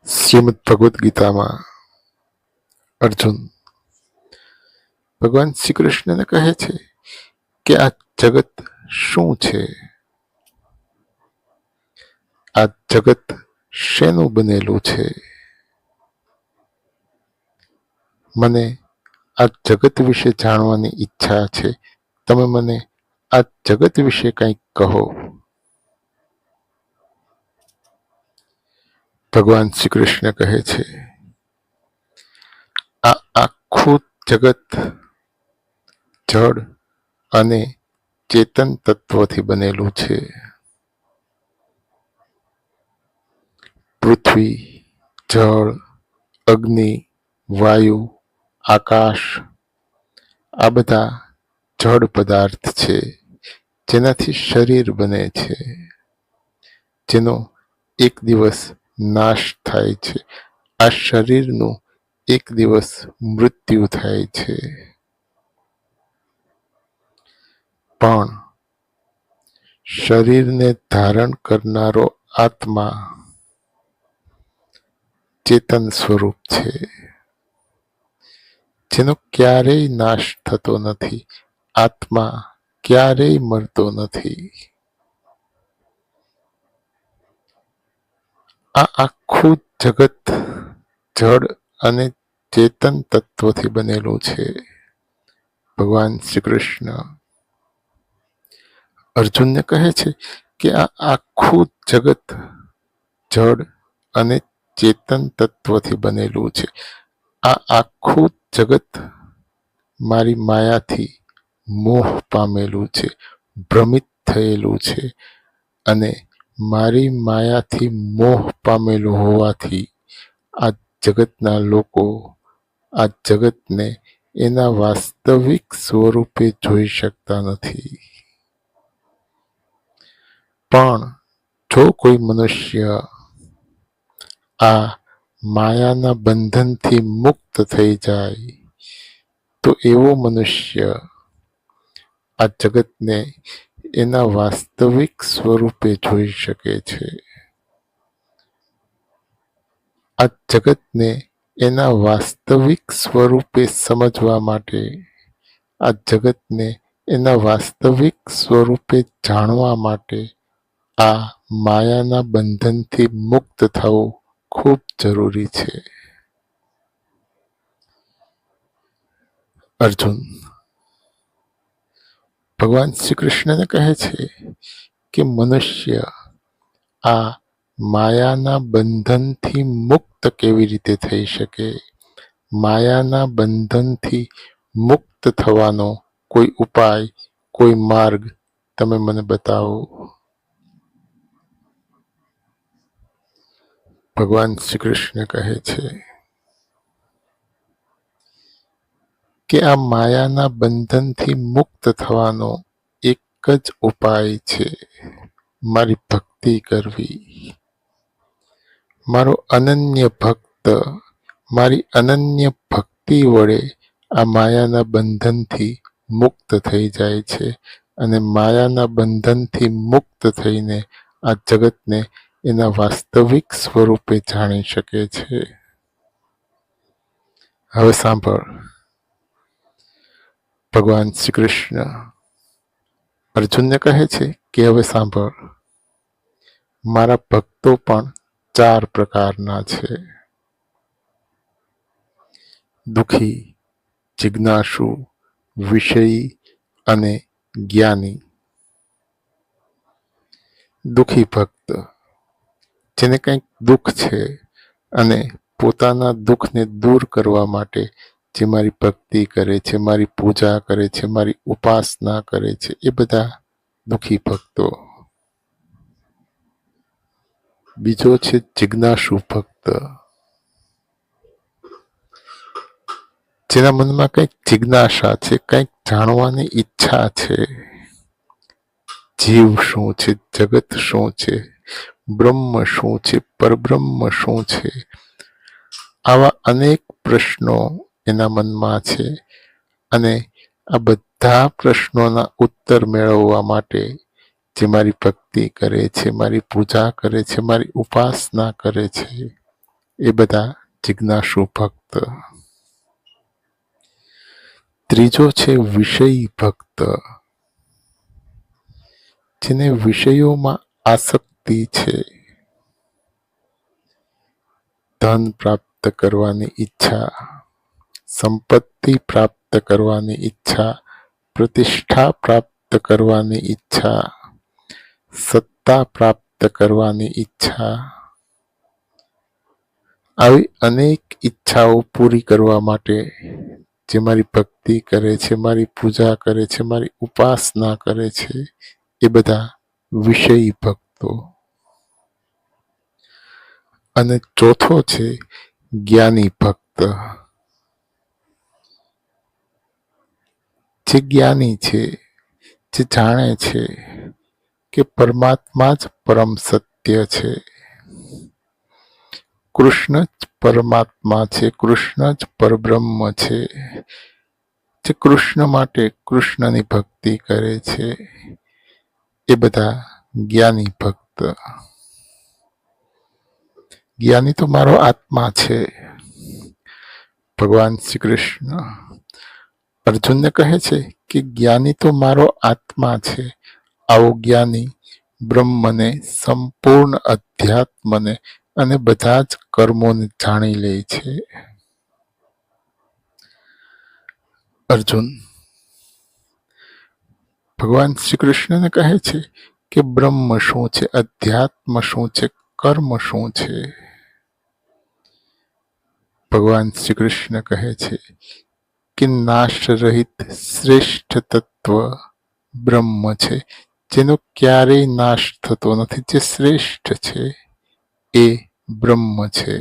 શ્રીમદ ભગવદ્ ગીતામાં અર્જુન ભગવાન શ્રી કૃષ્ણને કહે છે કે આ જગત શું છે, આ જગત શેનું બનેલું છે. મને આ જગત વિશે જાણવાની ઈચ્છા છે. તમે મને આ જગત વિશે કંઈક કહો. ભગવાન શ્રી કૃષ્ણ કહે છે, આ આખું જગત જળ અને ચેતન તત્વોથી બનેલું છે. પૃથ્વી, જળ, અગ્નિ, વાયુ, આકાશ આ બધા જળ પદાર્થ છે, જેનાથી શરીર બને છે, જેનો એક દિવસ નાશ થાય છે. આ શરીરનું એક દિવસ મૃત્યુ થાય છે. પણ શરીરને ધારણ કરનારો આત્મા ચેતન સ્વરૂપ છે, જેનો ક્યારેય નાશ થતો નથી. આત્મા ક્યારેય મરતો નથી. આ આખું જગત જળ અને ચેતન તત્વથી બનેલું છે. ભગવાન શ્રી કૃષ્ણ અર્જુનને કહે છે કે આ આખું જગત જળ અને ચેતન તત્વથી બનેલું છે. આ આખું જગત મારી માયાથી મોહ પામેલું છે, ભ્રમિત થયેલું છે, અને મારી માયાથી મોહ પામેલું હોવાથી આ જગતના લોકો આ જગતને એના વાસ્તવિક સ્વરૂપે જોઈ શકતા નથી. પણ જો કોઈ મનુષ્ય આ માયાના બંધનથી મુક્ત થઈ જાય તો એવો મનુષ્ય આ જગતને એના વાસ્તવિક સ્વરૂપે જોઈ શકે છે. આ જગતને એના વાસ્તવિક સ્વરૂપે સમજવા માટે, આ જગતને એના વાસ્તવિક સ્વરૂપે જાણવા માટે આ માયાના બંધનથી મુક્ત થવું ખૂબ જરૂરી છે. અર્જુન ભગવાન શ્રી કૃષ્ણને કહે છે કે મનુષ્ય આ માયાના બંધનથી મુક્ત કેવી રીતે થઈ શકે. માયાના બંધનથી મુક્ત થવાનો કોઈ ઉપાય, કોઈ માર્ગ તમે મને બતાવો. ભગવાન શ્રી કૃષ્ણ કહે છે કે આ માયાના બંધનથી મુક્ત થવાનો એક જ ઉપાય છે, મારી ભક્તિ કરવી. મારો અનન્ય ભક્ત મારી અનન્ય ભક્તિ વડે આ માયાના બંધનથી મુક્ત થઈ જાય છે, અને માયાના બંધનથી મુક્ત થઈને આ જગતને એના વાસ્તવિક સ્વરૂપે જાણી શકે છે. હવે સાંભળ. ભગવાન શ્રી કૃષ્ણ અર્જુનને કહે છે કે હવે સાંભળ, મારા ભક્તો પણ 4 પ્રકારના છે: દુઃખી, જિજ્ઞાસુ, વિષયી અને જ્ઞાની. દુઃખી ભક્ત, જેને કંઈક દુઃખ છે અને પોતાના દુઃખને દૂર કરવા માટે જે મારી ભક્તિ કરે છે, મારી પૂજા કરે છે, મારી ઉપાસના કરે છે, એ બધા દુઃખી ભક્તો. બીજો છે જિજ્ઞાસુ ભક્ત, જેના મનમાં કંઈક જિજ્ઞાસા છે, કંઈક જાણવાની ઈચ્છા છે. જીવ શું છે, જગત શું છે, બ્રહ્મ શું છે, પરબ્રહ્મ શું છે, આવા અનેક પ્રશ્નો એના મનમાં છે. અને આ બધા પ્રશ્નોના ઉત્તર મેળવવા માટે જે મારી ભક્તિ કરે છે, મારી પૂજા કરે છે, મારી ઉપાસના કરે છે, એ બધા જિજ્ઞાસુ ભક્ત. ત્રીજો છે વિષયી ભક્ત, જેને વિષયોમાં આસક્તિ છે. ધન પ્રાપ્ત કરવાની ઈચ્છા, સંપત્તિ પ્રાપ્ત કરવાની ઈચ્છા, પ્રતિષ્ઠા પ્રાપ્ત કરવાની ઈચ્છા, સત્તા પ્રાપ્ત કરવાની ઈચ્છા, આવી અનેક ઈચ્છાઓ પૂરી કરવા માટે જે મારી ભક્તિ કરે છે, મારી પૂજા કરે છે, મારી ઉપાસના કરે છે, એ બધા વિષયી ભક્તો. અને ચોથો છે જ્ઞાની ભક્ત, જે જ્ઞાની છે, જે જાણે છે કે પરમાત્મા જ પરમ સત્ય છે, કૃષ્ણ જ પરમાત્મા છે, કૃષ્ણ જ પરબ્રહ્મ છે, જે કૃષ્ણ માટે કૃષ્ણની ભક્તિ કરે છે, એ બધા જ્ઞાની ભક્ત. જ્ઞાની તો મારો આત્મા છે. ભગવાન શ્રી કૃષ્ણ અર્જુનને કહે છે કે જ્ઞાની તો મારો આત્મા છે. આવો જ્ઞાની બ્રહ્મને, સંપૂર્ણ અધ્યાત્મને અને બધા જ કર્મોને જાણી લે છે. અર્જુન ભગવાન શ્રી કૃષ્ણને કહે છે કે બ્રહ્મ શું છે, અધ્યાત્મ શું છે, કર્મ શું છે. ભગવાન શ્રી કૃષ્ણ કહે છે કે નાશ રહિત શ્રેષ્ઠ તત્વ બ્રહ્મ છે, જેનો ક્યારેય નાશ થતો નથી, જે શ્રેષ્ઠ છે એ બ્રહ્મ છે.